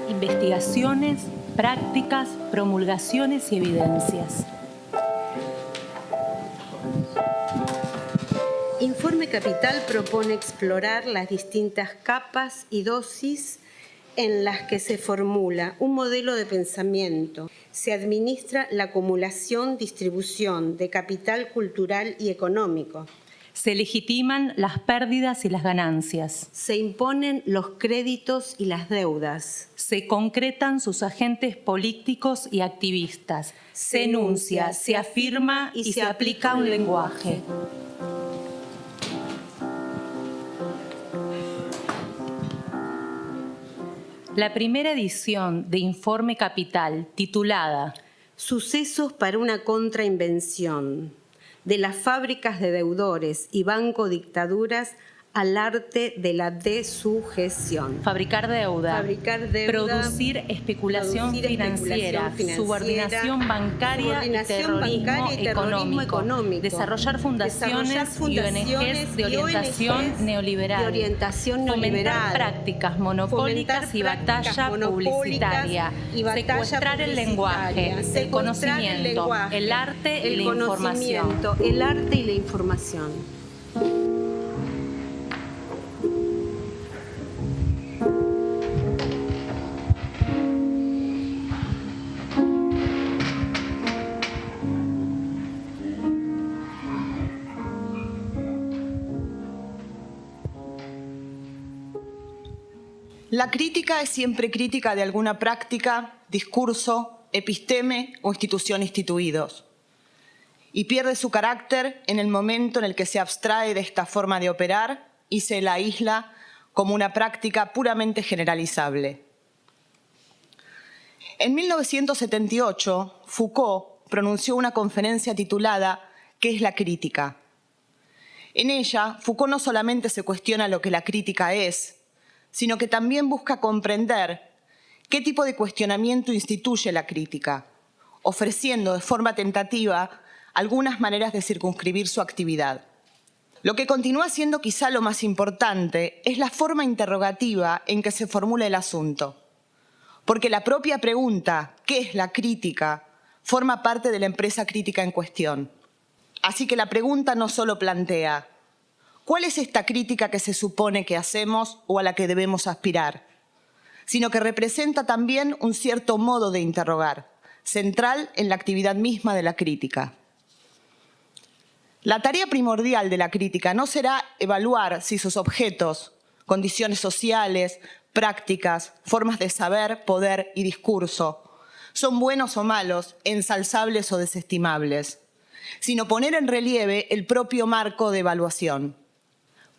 Investigaciones, prácticas, promulgaciones y evidencias. Informe Capital propone explorar las distintas capas y dosis en las que se formula un modelo de pensamiento. Se administra la acumulación, distribución de capital cultural y económico. Se legitiman las pérdidas y las ganancias. Se imponen los créditos y las deudas. Se concretan sus agentes políticos y activistas. Se enuncia, se afirma y se aplica un lenguaje. La primera edición de Informe Capital, titulada Sucesos para una contrainvención, de las fábricas de deudores y bancodictaduras al arte de la desujeción. Fabricar deuda, producir especulación financiera, subordinación bancaria y terrorismo económico, desarrollar fundaciones y ONGs de orientación neoliberal, fomentar prácticas monopólicas y batalla publicitaria, secuestrar el lenguaje, el conocimiento, el arte y la información. La crítica es siempre crítica de alguna práctica, discurso, episteme o institución instituidos. Y pierde su carácter en el momento en el que se abstrae de esta forma de operar y se la aísla como una práctica puramente generalizable. En 1978, Foucault pronunció una conferencia titulada ¿Qué es la crítica? En ella, Foucault no solamente se cuestiona lo que la crítica es, sino que también busca comprender qué tipo de cuestionamiento instituye la crítica, ofreciendo de forma tentativa algunas maneras de circunscribir su actividad. Lo que continúa siendo quizá lo más importante es la forma interrogativa en que se formula el asunto, porque la propia pregunta, ¿qué es la crítica?, forma parte de la empresa crítica en cuestión. Así que la pregunta no solo plantea ¿cuál es esta crítica que se supone que hacemos o a la que debemos aspirar?, sino que representa también un cierto modo de interrogar, central en la actividad misma de la crítica. La tarea primordial de la crítica no será evaluar si sus objetos, condiciones sociales, prácticas, formas de saber, poder y discurso son buenos o malos, ensalzables o desestimables, sino poner en relieve el propio marco de evaluación.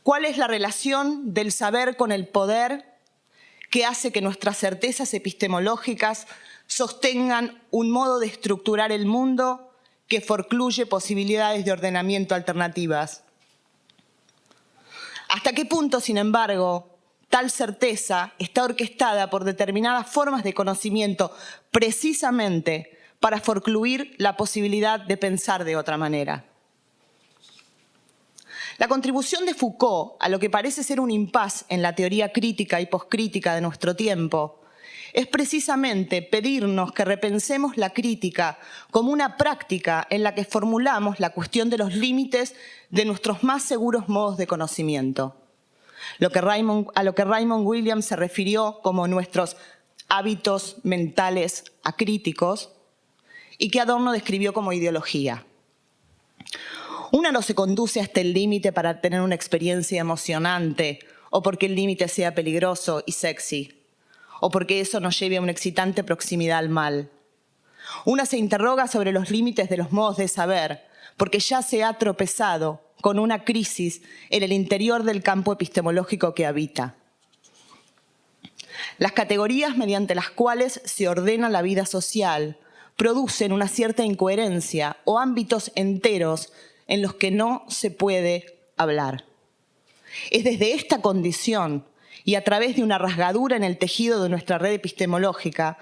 ¿Cuál es la relación del saber con el poder que hace que nuestras certezas epistemológicas sostengan un modo de estructurar el mundo que forcluye posibilidades de ordenamiento alternativas? ¿Hasta qué punto, sin embargo, tal certeza está orquestada por determinadas formas de conocimiento precisamente para forcluir la posibilidad de pensar de otra manera? La contribución de Foucault a lo que parece ser un impas en la teoría crítica y poscrítica de nuestro tiempo es precisamente pedirnos que repensemos la crítica como una práctica en la que formulamos la cuestión de los límites de nuestros más seguros modos de conocimiento, a lo que Raymond Williams se refirió como nuestros hábitos mentales acríticos y que Adorno describió como ideología. Una no se conduce hasta el límite para tener una experiencia emocionante o porque el límite sea peligroso y sexy, o porque eso nos lleve a una excitante proximidad al mal. Una se interroga sobre los límites de los modos de saber porque ya se ha tropezado con una crisis en el interior del campo epistemológico que habita. Las categorías mediante las cuales se ordena la vida social producen una cierta incoherencia o ámbitos enteros en los que no se puede hablar. Es desde esta condición y a través de una rasgadura en el tejido de nuestra red epistemológica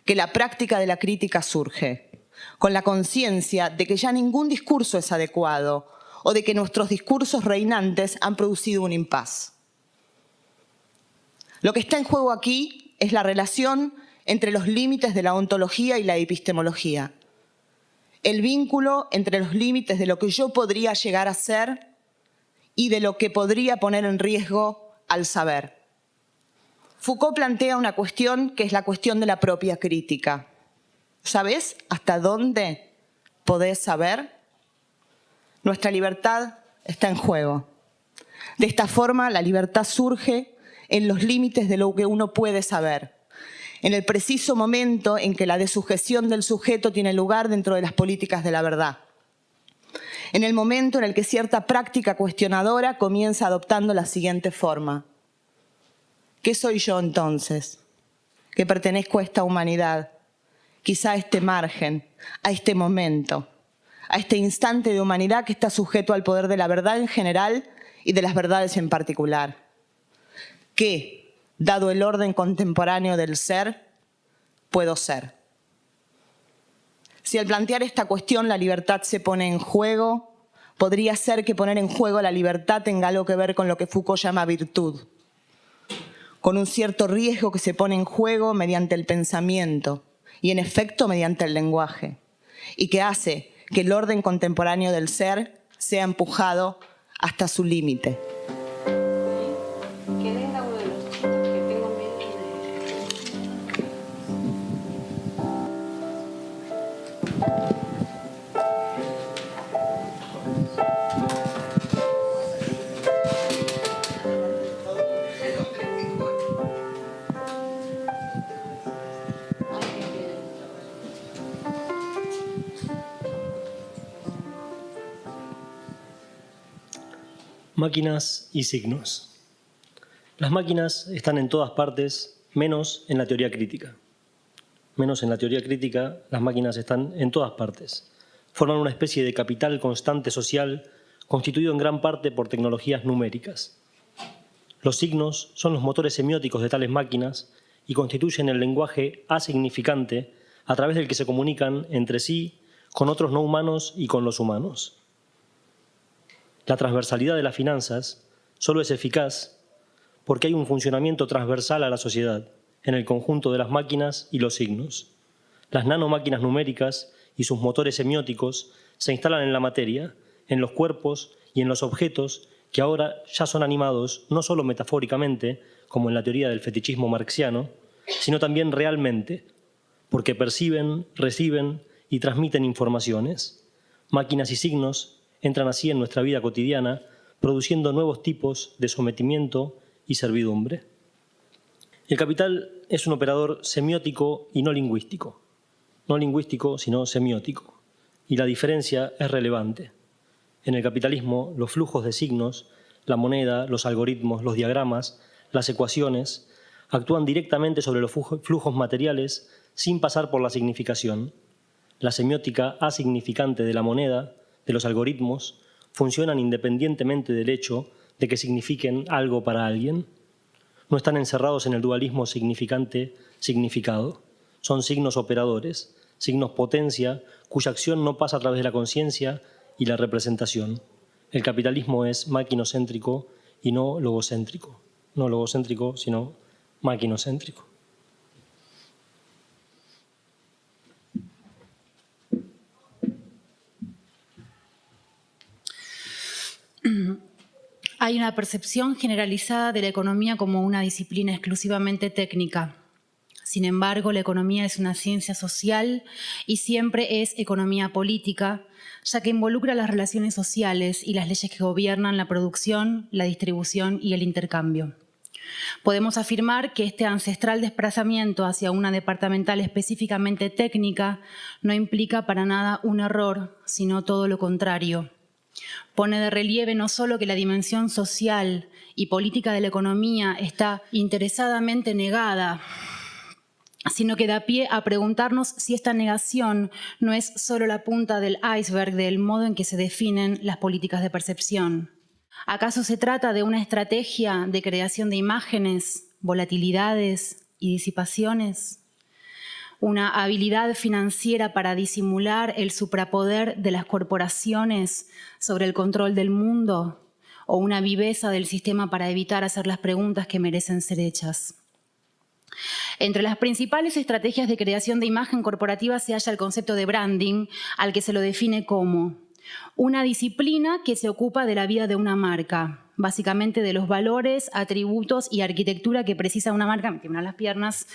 que la práctica de la crítica surge, con la conciencia de que ya ningún discurso es adecuado o de que nuestros discursos reinantes han producido un impas. Lo que está en juego aquí es la relación entre los límites de la ontología y la epistemología. El vínculo entre los límites de lo que yo podría llegar a ser y de lo que podría poner en riesgo al saber. Foucault plantea una cuestión que es la cuestión de la propia crítica. ¿Sabés hasta dónde podés saber? Nuestra libertad está en juego. De esta forma, la libertad surge en los límites de lo que uno puede saber, en el preciso momento en que la desujeción del sujeto tiene lugar dentro de las políticas de la verdad, en el momento en el que cierta práctica cuestionadora comienza adoptando la siguiente forma. ¿Qué soy yo entonces? Que pertenezco a esta humanidad, quizá a este margen, a este momento, a este instante de humanidad que está sujeto al poder de la verdad en general y de las verdades en particular. ¿Qué, dado el orden contemporáneo del ser, puedo ser? Si al plantear esta cuestión la libertad se pone en juego, podría ser que poner en juego la libertad tenga algo que ver con lo que Foucault llama virtud, con un cierto riesgo que se pone en juego mediante el pensamiento y en efecto mediante el lenguaje, y que hace que el orden contemporáneo del ser sea empujado hasta su límite. Que venga uno de los chicos, que tengo miedo de... Máquinas y signos. Las máquinas están en todas partes, menos en la teoría crítica. Menos en la teoría crítica, las máquinas están en todas partes. Forman una especie de capital constante social constituido en gran parte por tecnologías numéricas. Los signos son los motores semióticos de tales máquinas y constituyen el lenguaje asignificante a través del que se comunican entre sí, con otros no humanos y con los humanos. La transversalidad de las finanzas solo es eficaz porque hay un funcionamiento transversal a la sociedad en el conjunto de las máquinas y los signos. Las nanomáquinas numéricas y sus motores semióticos se instalan en la materia, en los cuerpos y en los objetos que ahora ya son animados no solo metafóricamente, como en la teoría del fetichismo marxiano, sino también realmente, porque perciben, reciben y transmiten informaciones. Máquinas y signos entran así en nuestra vida cotidiana, produciendo nuevos tipos de sometimiento y servidumbre. El capital es un operador semiótico y no lingüístico. No lingüístico, sino semiótico. Y la diferencia es relevante. En el capitalismo, los flujos de signos, la moneda, los algoritmos, los diagramas, las ecuaciones, actúan directamente sobre los flujos materiales sin pasar por la significación. La semiótica asignificante de la moneda, de los algoritmos, funcionan independientemente del hecho de que signifiquen algo para alguien. No están encerrados en el dualismo significante-significado. Son signos operadores, signos potencia, cuya acción no pasa a través de la conciencia y la representación. El capitalismo es maquinocéntrico y no logocéntrico. No logocéntrico, sino maquinocéntrico. Hay una percepción generalizada de la economía como una disciplina exclusivamente técnica. Sin embargo, la economía es una ciencia social y siempre es economía política, ya que involucra las relaciones sociales y las leyes que gobiernan la producción, la distribución y el intercambio. Podemos afirmar que este ancestral desplazamiento hacia una departamental específicamente técnica no implica para nada un error, sino todo lo contrario. Pone de relieve no solo que la dimensión social y política de la economía está interesadamente negada, sino que da pie a preguntarnos si esta negación no es solo la punta del iceberg del modo en que se definen las políticas de percepción. ¿Acaso se trata de una estrategia de creación de imágenes, volatilidades y disipaciones? ¿Una habilidad financiera para disimular el suprapoder de las corporaciones sobre el control del mundo? o una viveza del sistema para evitar hacer las preguntas que merecen ser hechas. Entre las principales estrategias de creación de imagen corporativa se halla el concepto de branding, al que se lo define como una disciplina que se ocupa de la vida de una marca, básicamente de los valores, atributos y arquitectura que precisa una marca, me tiemblan las piernas,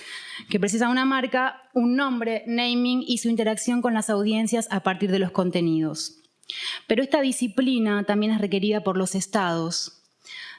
que precisa una marca, un nombre, naming y su interacción con las audiencias a partir de los contenidos. Pero esta disciplina también es requerida por los estados.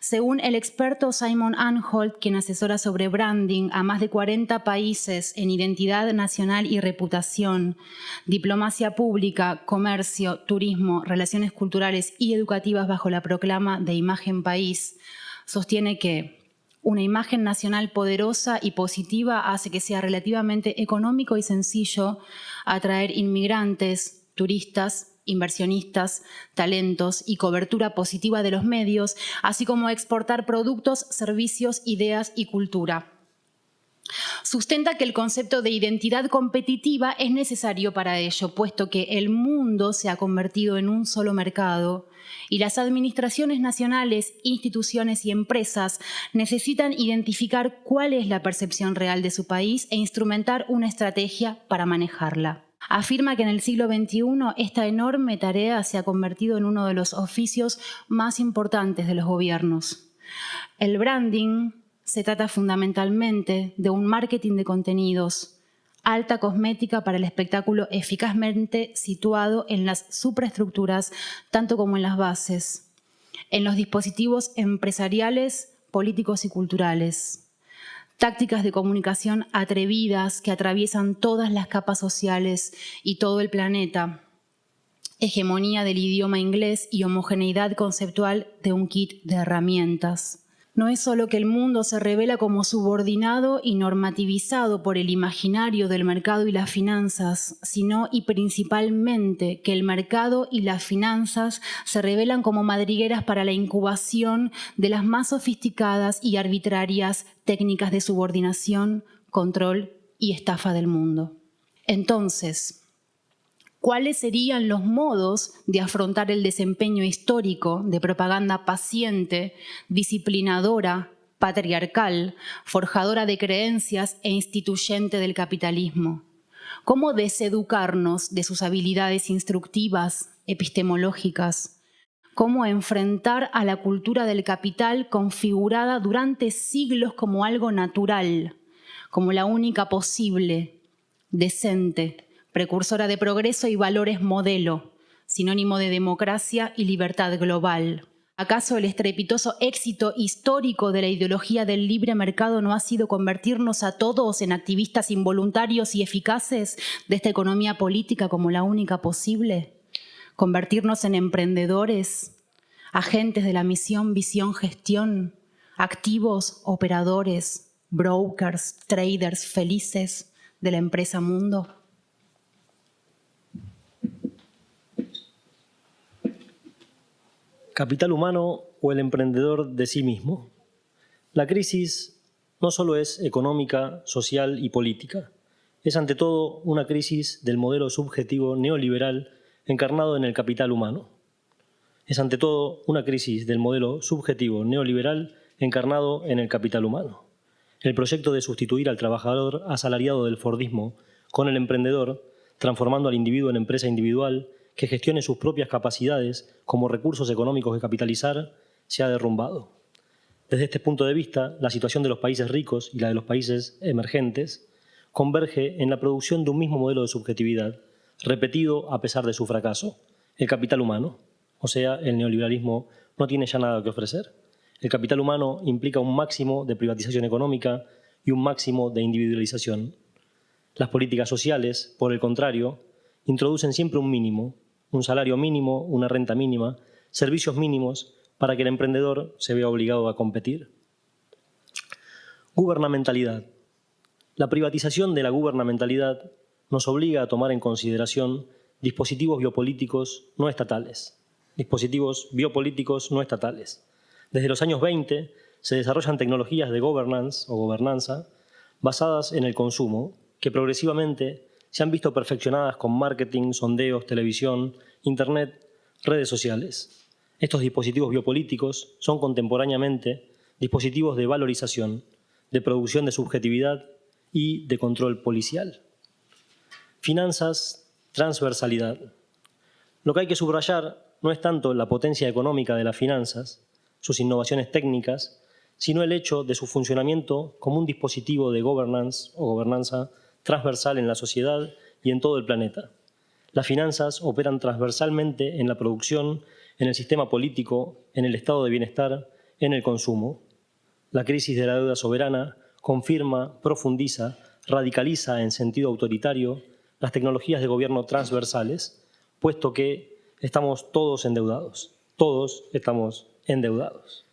Según el experto Simon Anholt, quien asesora sobre branding a más de 40 países en identidad nacional y reputación, diplomacia pública, comercio, turismo, relaciones culturales y educativas bajo la proclama de Imagen País, sostiene que una imagen nacional poderosa y positiva hace que sea relativamente económico y sencillo atraer inmigrantes, turistas, inversionistas, talentos y cobertura positiva de los medios, así como exportar productos, servicios, ideas y cultura. Sustenta que el concepto de identidad competitiva es necesario para ello, puesto que el mundo se ha convertido en un solo mercado y las administraciones nacionales, instituciones y empresas necesitan identificar cuál es la percepción real de su país e instrumentar una estrategia para manejarla. Afirma que en el siglo XXI esta enorme tarea se ha convertido en uno de los oficios más importantes de los gobiernos. El branding se trata fundamentalmente de un marketing de contenidos, alta cosmética para el espectáculo eficazmente situado en las supraestructuras, tanto como en las bases, en los dispositivos empresariales, políticos y culturales. Tácticas de comunicación atrevidas que atraviesan todas las capas sociales y todo el planeta. Hegemonía del idioma inglés y homogeneidad conceptual de un kit de herramientas. No es solo que el mundo se revela como subordinado y normativizado por el imaginario del mercado y las finanzas, sino y principalmente que el mercado y las finanzas se revelan como madrigueras para la incubación de las más sofisticadas y arbitrarias técnicas de subordinación, control y estafa del mundo. Entonces, ¿cuáles serían los modos de afrontar el desempeño histórico de propaganda paciente, disciplinadora, patriarcal, forjadora de creencias e instituyente del capitalismo? ¿Cómo deseducarnos de sus habilidades instructivas, epistemológicas? ¿Cómo enfrentar a la cultura del capital configurada durante siglos como algo natural, como la única posible, decente, precursora de progreso y valores modelo, sinónimo de democracia y libertad global? ¿Acaso el estrepitoso éxito histórico de la ideología del libre mercado no ha sido convertirnos a todos en activistas involuntarios y eficaces de esta economía política como la única posible? ¿Convertirnos en emprendedores, agentes de la misión, visión, gestión, activos, operadores, brokers, traders felices de la empresa mundo? Capital humano o el emprendedor de sí mismo. La crisis no solo es económica, social y política, es ante todo una crisis del modelo subjetivo neoliberal encarnado en el capital humano. Es ante todo una crisis del modelo subjetivo neoliberal encarnado en el capital humano. El proyecto de sustituir al trabajador asalariado del fordismo con el emprendedor, transformando al individuo en empresa individual, que gestione sus propias capacidades como recursos económicos que capitalizar, se ha derrumbado. Desde este punto de vista, la situación de los países ricos y la de los países emergentes converge en la producción de un mismo modelo de subjetividad, repetido a pesar de su fracaso. El capital humano, o sea, el neoliberalismo, no tiene ya nada que ofrecer. El capital humano implica un máximo de privatización económica y un máximo de individualización. Las políticas sociales, por el contrario, introducen siempre un mínimo, un salario mínimo, una renta mínima, servicios mínimos para que el emprendedor se vea obligado a competir. Gubernamentalidad. La privatización de la gubernamentalidad nos obliga a tomar en consideración dispositivos biopolíticos no estatales. Desde los años 20 se desarrollan tecnologías de governance o gobernanza basadas en el consumo que progresivamente se han visto perfeccionadas con marketing, sondeos, televisión, internet, redes sociales. Estos dispositivos biopolíticos son contemporáneamente dispositivos de valorización, de producción de subjetividad y de control policial. Finanzas, transversalidad. Lo que hay que subrayar no es tanto la potencia económica de las finanzas, sus innovaciones técnicas, sino el hecho de su funcionamiento como un dispositivo de governance o gobernanza transversal en la sociedad y en todo el planeta. Las finanzas operan transversalmente en la producción, en el sistema político, en el estado de bienestar, en el consumo. La crisis de la deuda soberana confirma, profundiza, radicaliza en sentido autoritario las tecnologías de gobierno transversales, puesto que estamos todos endeudados. Todos estamos endeudados.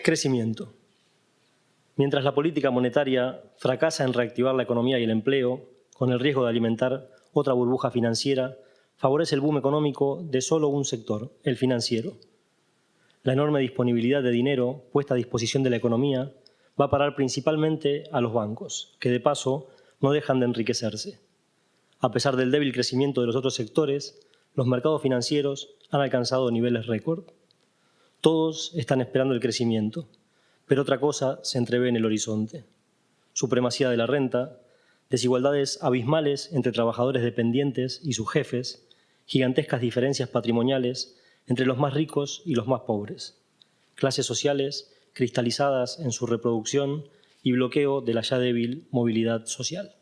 Crecimiento. Mientras la política monetaria fracasa en reactivar la economía y el empleo, con el riesgo de alimentar otra burbuja financiera, favorece el boom económico de solo un sector, el financiero. La enorme disponibilidad de dinero puesta a disposición de la economía va a parar principalmente a los bancos, que de paso no dejan de enriquecerse. A pesar del débil crecimiento de los otros sectores, los mercados financieros han alcanzado niveles récord. Todos están esperando el crecimiento, pero otra cosa se entrevé en el horizonte. Supremacía de la renta, desigualdades abismales entre trabajadores dependientes y sus jefes, gigantescas diferencias patrimoniales entre los más ricos y los más pobres, clases sociales cristalizadas en su reproducción y bloqueo de la ya débil movilidad social.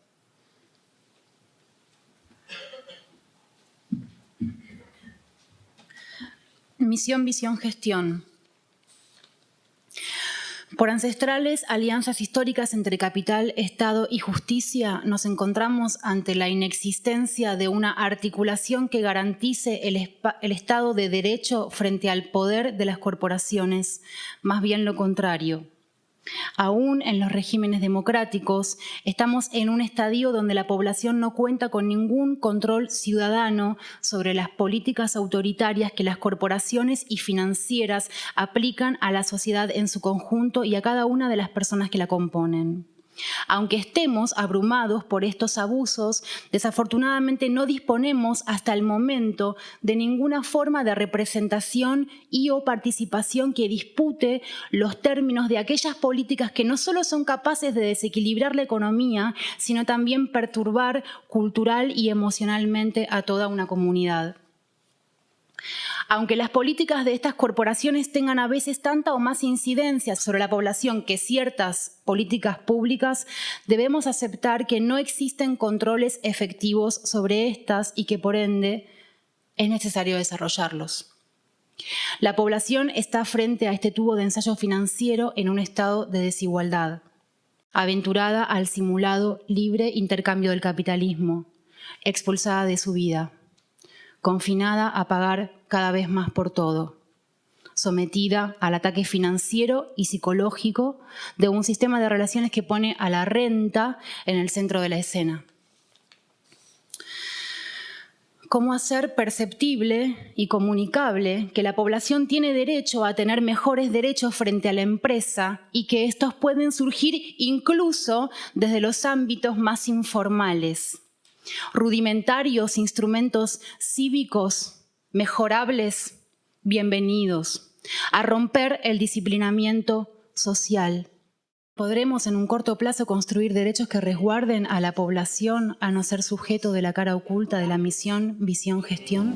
Misión, visión, gestión. Por ancestrales alianzas históricas entre capital, Estado y justicia, nos encontramos ante la inexistencia de una articulación que garantice el Estado de Derecho frente al poder de las corporaciones, más bien lo contrario. Aún en los regímenes democráticos, estamos en un estadio donde la población no cuenta con ningún control ciudadano sobre las políticas autoritarias que las corporaciones y financieras aplican a la sociedad en su conjunto y a cada una de las personas que la componen. Aunque estemos abrumados por estos abusos, desafortunadamente no disponemos hasta el momento de ninguna forma de representación y o participación que dispute los términos de aquellas políticas que no solo son capaces de desequilibrar la economía, sino también perturbar cultural y emocionalmente a toda una comunidad. Aunque las políticas de estas corporaciones tengan a veces tanta o más incidencia sobre la población que ciertas políticas públicas, debemos aceptar que no existen controles efectivos sobre estas y que por ende es necesario desarrollarlos. La población está frente a este tubo de ensayo financiero en un estado de desigualdad, aventurada al simulado libre intercambio del capitalismo, expulsada de su vida, confinada a pagar cada vez más por todo, sometida al ataque financiero y psicológico de un sistema de relaciones que pone a la renta en el centro de la escena. ¿Cómo hacer perceptible y comunicable que la población tiene derecho a tener mejores derechos frente a la empresa y que estos pueden surgir incluso desde los ámbitos más informales? Rudimentarios instrumentos cívicos mejorables, bienvenidos, a romper el disciplinamiento social. ¿Podremos en un corto plazo construir derechos que resguarden a la población a no ser sujeto de la cara oculta de la misión, visión, gestión?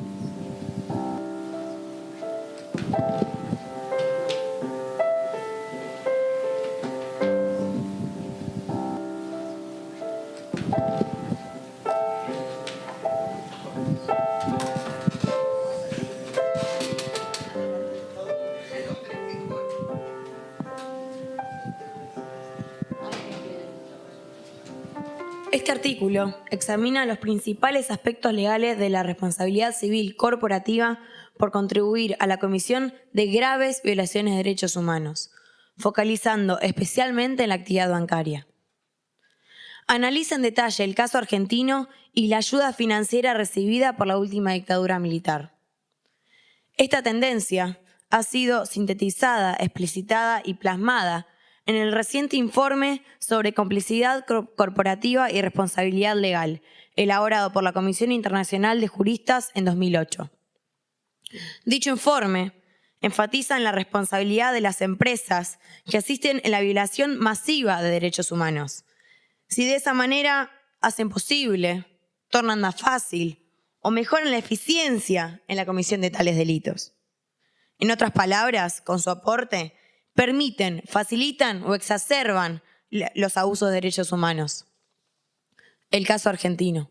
Este artículo examina los principales aspectos legales de la responsabilidad civil corporativa por contribuir a la comisión de graves violaciones de derechos humanos, focalizando especialmente en la actividad bancaria. Analiza en detalle el caso argentino y la ayuda financiera recibida por la última dictadura militar. Esta tendencia ha sido sintetizada, explicitada y plasmada en el reciente informe sobre complicidad corporativa y responsabilidad legal, elaborado por la Comisión Internacional de Juristas en 2008. Dicho informe enfatiza en la responsabilidad de las empresas que asisten en la violación masiva de derechos humanos. Si de esa manera hacen posible, tornan más fácil o mejoran la eficiencia en la comisión de tales delitos. En otras palabras, con su aporte, permiten, facilitan o exacerban los abusos de derechos humanos. El caso argentino.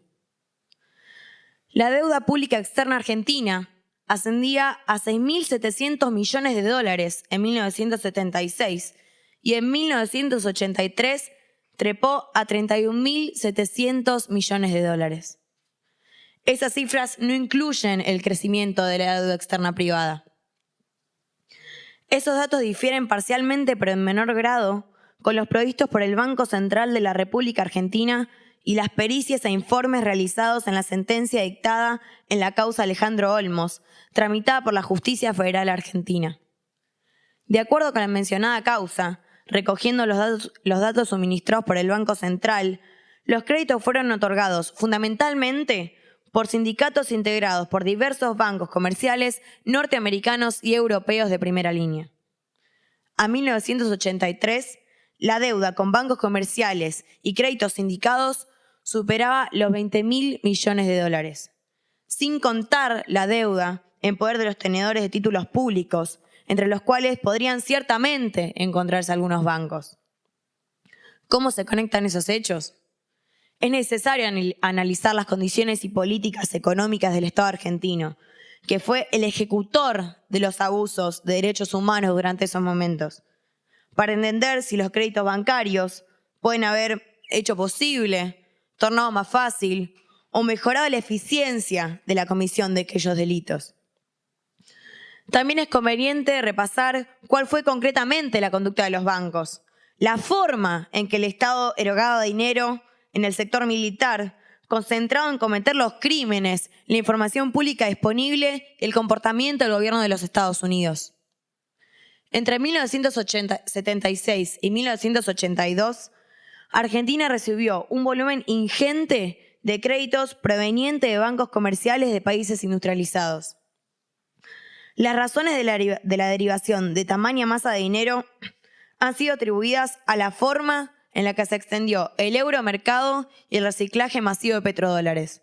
La deuda pública externa argentina ascendía a 6.700 millones de dólares en 1976 y en 1983 trepó a 31.700 millones de dólares. Esas cifras no incluyen el crecimiento de la deuda externa privada. Esos datos difieren parcialmente, pero en menor grado, con los provistos por el Banco Central de la República Argentina y las pericias e informes realizados en la sentencia dictada en la causa Alejandro Olmos, tramitada por la Justicia Federal Argentina. De acuerdo con la mencionada causa, recogiendo los datos suministrados por el Banco Central, los créditos fueron otorgados fundamentalmente por sindicatos integrados por diversos bancos comerciales norteamericanos y europeos de primera línea. A 1983, la deuda con bancos comerciales y créditos sindicados superaba los 20.000 millones de dólares, sin contar la deuda en poder de los tenedores de títulos públicos, entre los cuales podrían ciertamente encontrarse algunos bancos. ¿Cómo se conectan esos hechos? Es necesario analizar las condiciones y políticas económicas del Estado argentino, que fue el ejecutor de los abusos de derechos humanos durante esos momentos, para entender si los créditos bancarios pueden haber hecho posible, tornado más fácil o mejorado la eficiencia de la comisión de aquellos delitos. También es conveniente repasar cuál fue concretamente la conducta de los bancos, la forma en que el Estado erogaba dinero en el sector militar, concentrado en cometer los crímenes, la información pública disponible y el comportamiento del gobierno de los Estados Unidos. Entre 1976 y 1982, Argentina recibió un volumen ingente de créditos provenientes de bancos comerciales de países industrializados. Las razones de la derivación de tamaña masa de dinero han sido atribuidas a la forma en la que se extendió el euromercado y el reciclaje masivo de petrodólares.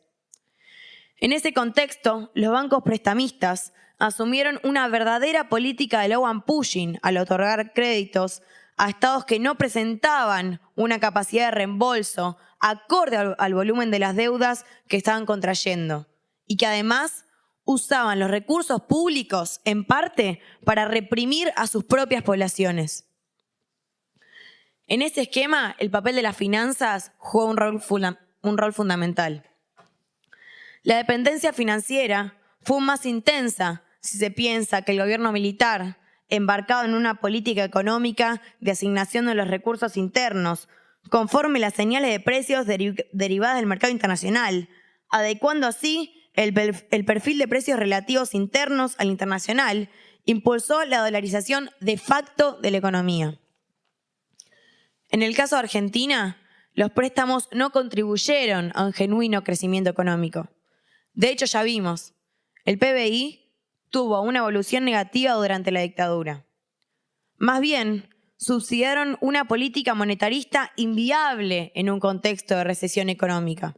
En ese contexto, los bancos prestamistas asumieron una verdadera política de low and pushing al otorgar créditos a estados que no presentaban una capacidad de reembolso acorde al volumen de las deudas que estaban contrayendo y que además usaban los recursos públicos en parte para reprimir a sus propias poblaciones. En ese esquema, el papel de las finanzas jugó un rol fundamental. La dependencia financiera fue más intensa si se piensa que el gobierno militar, embarcado en una política económica de asignación de los recursos internos, conforme las señales de precios derivadas del mercado internacional, adecuando así el perfil de precios relativos internos al internacional, impulsó la dolarización de facto de la economía. En el caso de Argentina, los préstamos no contribuyeron a un genuino crecimiento económico. De hecho, ya vimos, el PBI tuvo una evolución negativa durante la dictadura. Más bien, subsidiaron una política monetarista inviable en un contexto de recesión económica.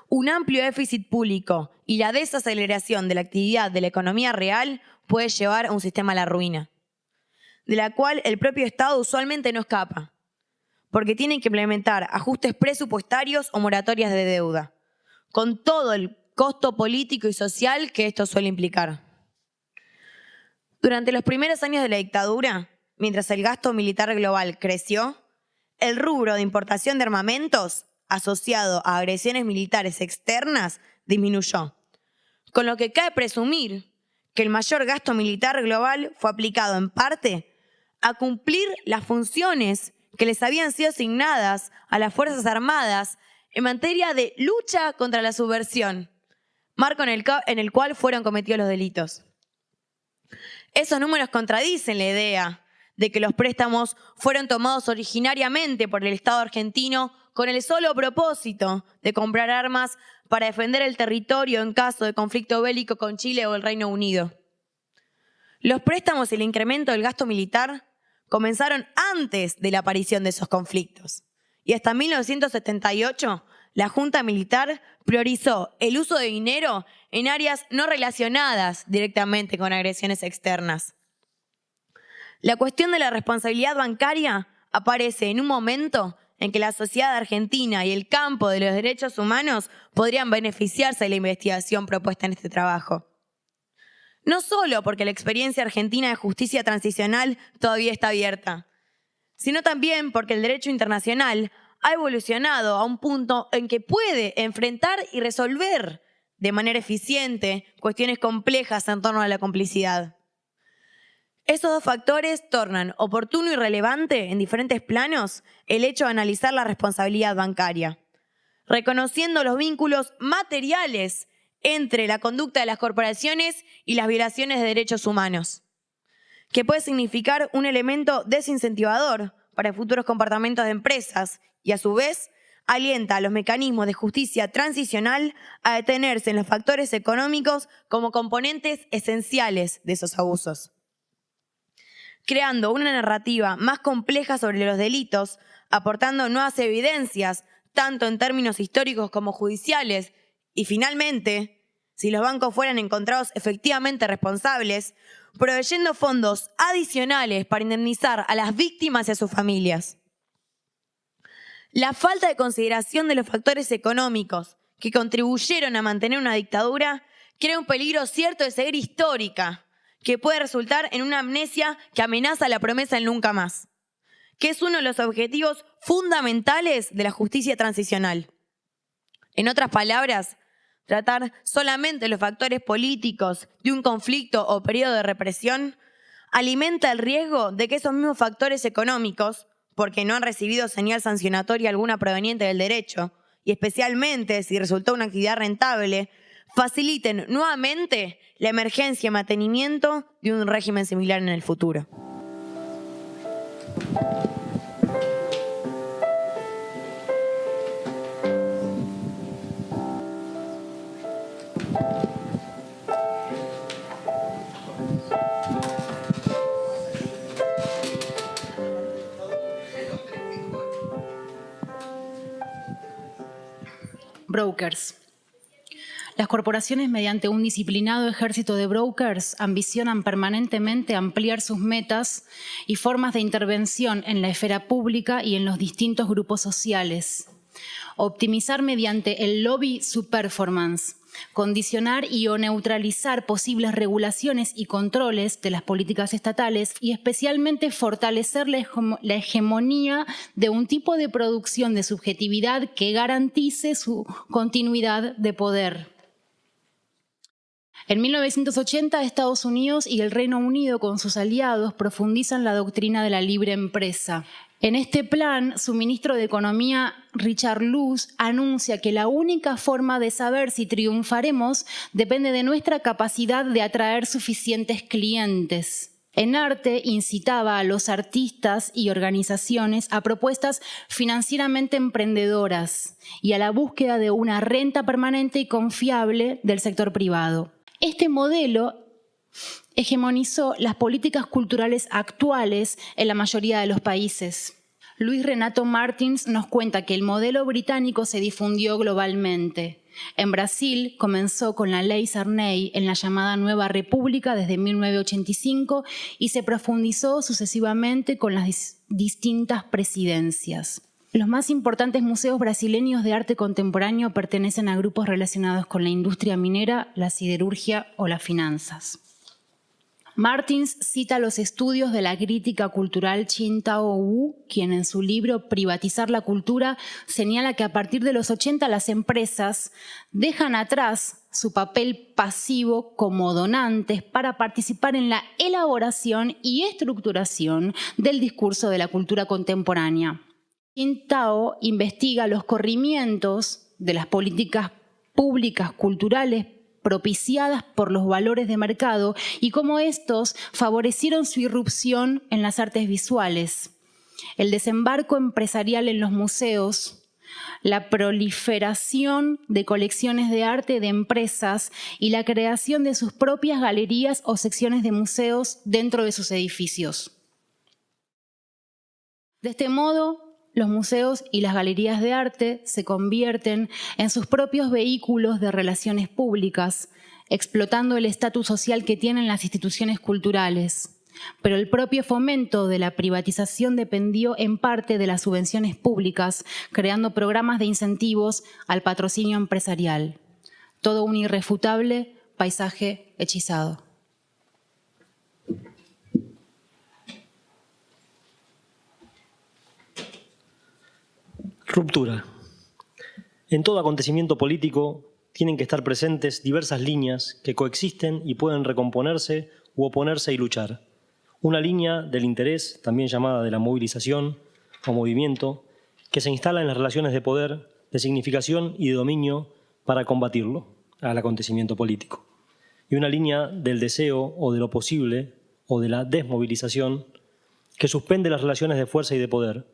Un amplio déficit público y la desaceleración de la actividad de la economía real puede llevar a un sistema a la ruina, de la cual el propio Estado usualmente no escapa, porque tiene que implementar ajustes presupuestarios o moratorias de deuda, con todo el costo político y social que esto suele implicar. Durante los primeros años de la dictadura, mientras el gasto militar global creció, el rubro de importación de armamentos asociado a agresiones militares externas disminuyó, con lo que cabe presumir que el mayor gasto militar global fue aplicado en parte a cumplir las funciones que les habían sido asignadas a las Fuerzas Armadas en materia de lucha contra la subversión, marco en el cual fueron cometidos los delitos. Esos números contradicen la idea de que los préstamos fueron tomados originariamente por el Estado argentino con el solo propósito de comprar armas para defender el territorio en caso de conflicto bélico con Chile o el Reino Unido. Los préstamos y el incremento del gasto militar comenzaron antes de la aparición de esos conflictos. Y hasta 1978, la Junta Militar priorizó el uso de dinero en áreas no relacionadas directamente con agresiones externas. La cuestión de la responsabilidad bancaria aparece en un momento en que la sociedad argentina y el campo de los derechos humanos podrían beneficiarse de la investigación propuesta en este trabajo. No solo porque la experiencia argentina de justicia transicional todavía está abierta, sino también porque el derecho internacional ha evolucionado a un punto en que puede enfrentar y resolver de manera eficiente cuestiones complejas en torno a la complicidad. Esos dos factores tornan oportuno y relevante en diferentes planos el hecho de analizar la responsabilidad bancaria, reconociendo los vínculos materiales entre la conducta de las corporaciones y las violaciones de derechos humanos, que puede significar un elemento desincentivador para futuros comportamientos de empresas y, a su vez, alienta a los mecanismos de justicia transicional a detenerse en los factores económicos como componentes esenciales de esos abusos, creando una narrativa más compleja sobre los delitos, aportando nuevas evidencias, tanto en términos históricos como judiciales, y finalmente, si los bancos fueran encontrados efectivamente responsables, proveyendo fondos adicionales para indemnizar a las víctimas y a sus familias. La falta de consideración de los factores económicos que contribuyeron a mantener una dictadura crea un peligro cierto de ceguera histórica, que puede resultar en una amnesia que amenaza la promesa del nunca más, que es uno de los objetivos fundamentales de la justicia transicional. En otras palabras, tratar solamente los factores políticos de un conflicto o periodo de represión alimenta el riesgo de que esos mismos factores económicos, porque no han recibido señal sancionatoria alguna proveniente del derecho, y especialmente si resultó una actividad rentable, faciliten nuevamente la emergencia y mantenimiento de un régimen similar en el futuro. Brokers. Las corporaciones, mediante un disciplinado ejército de brokers, ambicionan permanentemente ampliar sus metas y formas de intervención en la esfera pública y en los distintos grupos sociales. Optimizar mediante el lobby su performance, condicionar y o neutralizar posibles regulaciones y controles de las políticas estatales y especialmente fortalecer la hegemonía de un tipo de producción de subjetividad que garantice su continuidad de poder. En 1980, Estados Unidos y el Reino Unido con sus aliados profundizan la doctrina de la libre empresa. En este plan, su ministro de Economía, Richard Luce, anuncia que la única forma de saber si triunfaremos depende de nuestra capacidad de atraer suficientes clientes. En arte, incitaba a los artistas y organizaciones a propuestas financieramente emprendedoras y a la búsqueda de una renta permanente y confiable del sector privado. Este modelo hegemonizó las políticas culturales actuales en la mayoría de los países. Luis Renato Martins nos cuenta que el modelo británico se difundió globalmente. En Brasil comenzó con la Ley Sarney en la llamada Nueva República desde 1985 y se profundizó sucesivamente con las distintas presidencias. Los más importantes museos brasileños de arte contemporáneo pertenecen a grupos relacionados con la industria minera, la siderurgia o las finanzas. Martins cita los estudios de la crítica cultural Qin-Tao Wu, quien en su libro Privatizar la cultura señala que a partir de los 80 las empresas dejan atrás su papel pasivo como donantes para participar en la elaboración y estructuración del discurso de la cultura contemporánea. Qin-Tao investiga los corrimientos de las políticas públicas culturales propiciadas por los valores de mercado y cómo estos favorecieron su irrupción en las artes visuales. El desembarco empresarial en los museos, la proliferación de colecciones de arte de empresas y la creación de sus propias galerías o secciones de museos dentro de sus edificios. De este modo, los museos y las galerías de arte se convierten en sus propios vehículos de relaciones públicas, explotando el estatus social que tienen las instituciones culturales. Pero el propio fomento de la privatización dependió en parte de las subvenciones públicas, creando programas de incentivos al patrocinio empresarial. Todo un irrefutable paisaje hechizado. Ruptura. En todo acontecimiento político tienen que estar presentes diversas líneas que coexisten y pueden recomponerse u oponerse y luchar. Una línea del interés, también llamada de la movilización o movimiento, que se instala en las relaciones de poder, de significación y de dominio para combatirlo, al acontecimiento político. Y una línea del deseo o de lo posible o de la desmovilización, que suspende las relaciones de fuerza y de poder,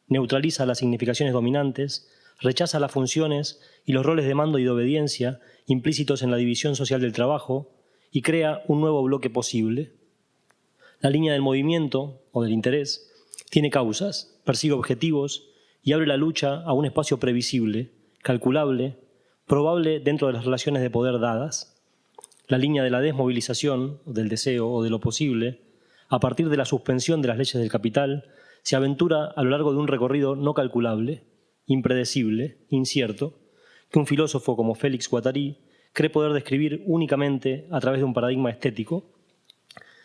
neutraliza las significaciones dominantes, rechaza las funciones y los roles de mando y de obediencia implícitos en la división social del trabajo y crea un nuevo bloque posible. La línea del movimiento o del interés tiene causas, persigue objetivos y abre la lucha a un espacio previsible, calculable, probable dentro de las relaciones de poder dadas. La línea de la desmovilización, o del deseo o de lo posible, a partir de la suspensión de las leyes del capital, se aventura a lo largo de un recorrido no calculable, impredecible, incierto, que un filósofo como Félix Guattari cree poder describir únicamente a través de un paradigma estético,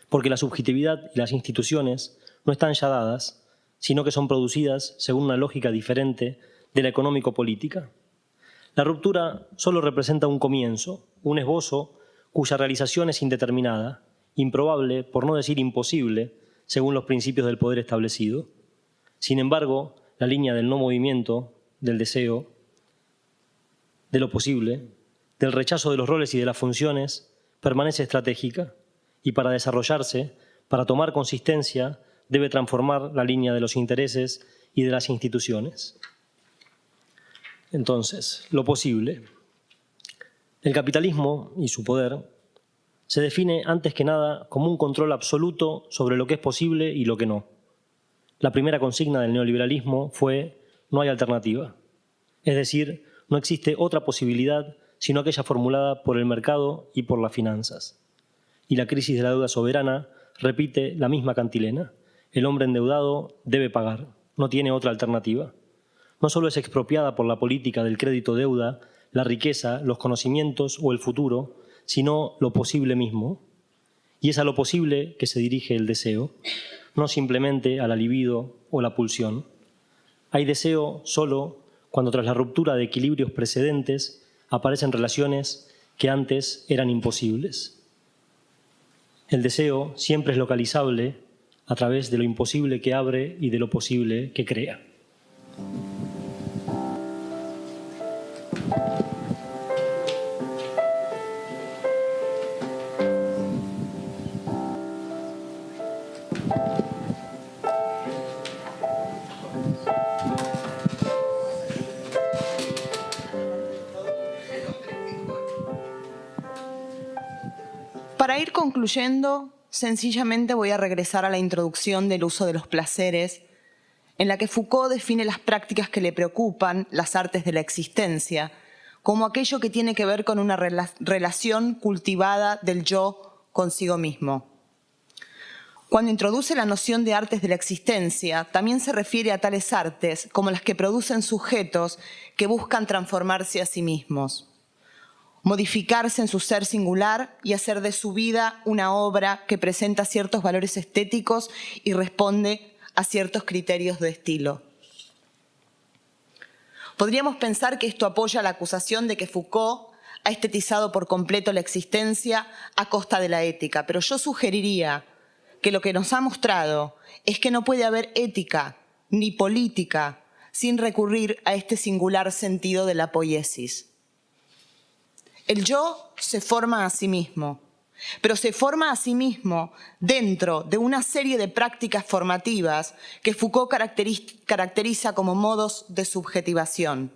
porque la subjetividad y las instituciones no están ya dadas, sino que son producidas según una lógica diferente de la económico-política. La ruptura solo representa un comienzo, un esbozo cuya realización es indeterminada, improbable, por no decir imposible, según los principios del poder establecido. Sin embargo, la línea del no movimiento, del deseo, de lo posible, del rechazo de los roles y de las funciones, permanece estratégica y para desarrollarse, para tomar consistencia, debe transformar la línea de los intereses y de las instituciones. Entonces, lo posible. El capitalismo y su poder se define antes que nada como un control absoluto sobre lo que es posible y lo que no. La primera consigna del neoliberalismo fue «no hay alternativa». Es decir, no existe otra posibilidad sino aquella formulada por el mercado y por las finanzas. Y la crisis de la deuda soberana repite la misma cantilena. El hombre endeudado debe pagar, no tiene otra alternativa. No solo es expropiada por la política del crédito-deuda la riqueza, los conocimientos o el futuro, sino lo posible mismo. Y es a lo posible que se dirige el deseo, no simplemente a la libido o la pulsión. Hay deseo solo cuando tras la ruptura de equilibrios precedentes aparecen relaciones que antes eran imposibles. El deseo siempre es localizable a través de lo imposible que abre y de lo posible que crea. Para ir concluyendo, sencillamente voy a regresar a la introducción del uso de los placeres, en la que Foucault define las prácticas que le preocupan, las artes de la existencia, como aquello que tiene que ver con una relación cultivada del yo consigo mismo. Cuando introduce la noción de artes de la existencia, también se refiere a tales artes como las que producen sujetos que buscan transformarse a sí mismos, modificarse en su ser singular y hacer de su vida una obra que presenta ciertos valores estéticos y responde a ciertos criterios de estilo. Podríamos pensar que esto apoya la acusación de que Foucault ha estetizado por completo la existencia a costa de la ética, pero yo sugeriría que lo que nos ha mostrado es que no puede haber ética ni política sin recurrir a este singular sentido de la poiesis. El yo se forma a sí mismo, pero se forma a sí mismo dentro de una serie de prácticas formativas que Foucault caracteriza como modos de subjetivación.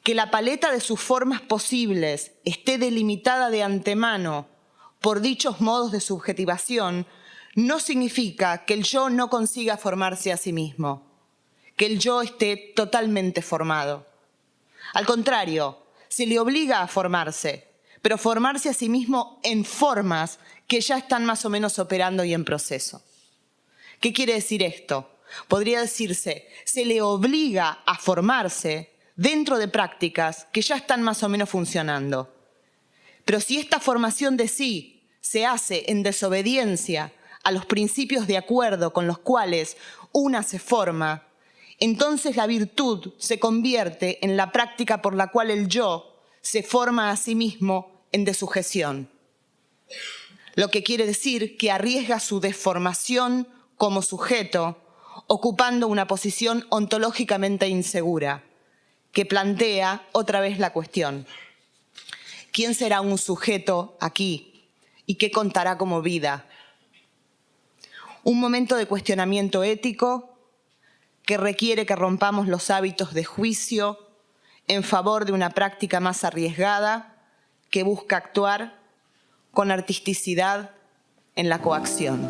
Que la paleta de sus formas posibles esté delimitada de antemano por dichos modos de subjetivación no significa que el yo no consiga formarse a sí mismo, que el yo esté totalmente formado. Al contrario, se le obliga a formarse, pero formarse a sí mismo en formas que ya están más o menos operando y en proceso. ¿Qué quiere decir esto? Podría decirse, se le obliga a formarse dentro de prácticas que ya están más o menos funcionando. Pero si esta formación de sí se hace en desobediencia a los principios de acuerdo con los cuales una se forma, entonces la virtud se convierte en la práctica por la cual el yo se forma a sí mismo en desujeción. Lo que quiere decir que arriesga su deformación como sujeto, ocupando una posición ontológicamente insegura, que plantea otra vez la cuestión: ¿quién será un sujeto aquí y qué contará como vida? Un momento de cuestionamiento ético que requiere que rompamos los hábitos de juicio en favor de una práctica más arriesgada que busca actuar con artisticidad en la coacción.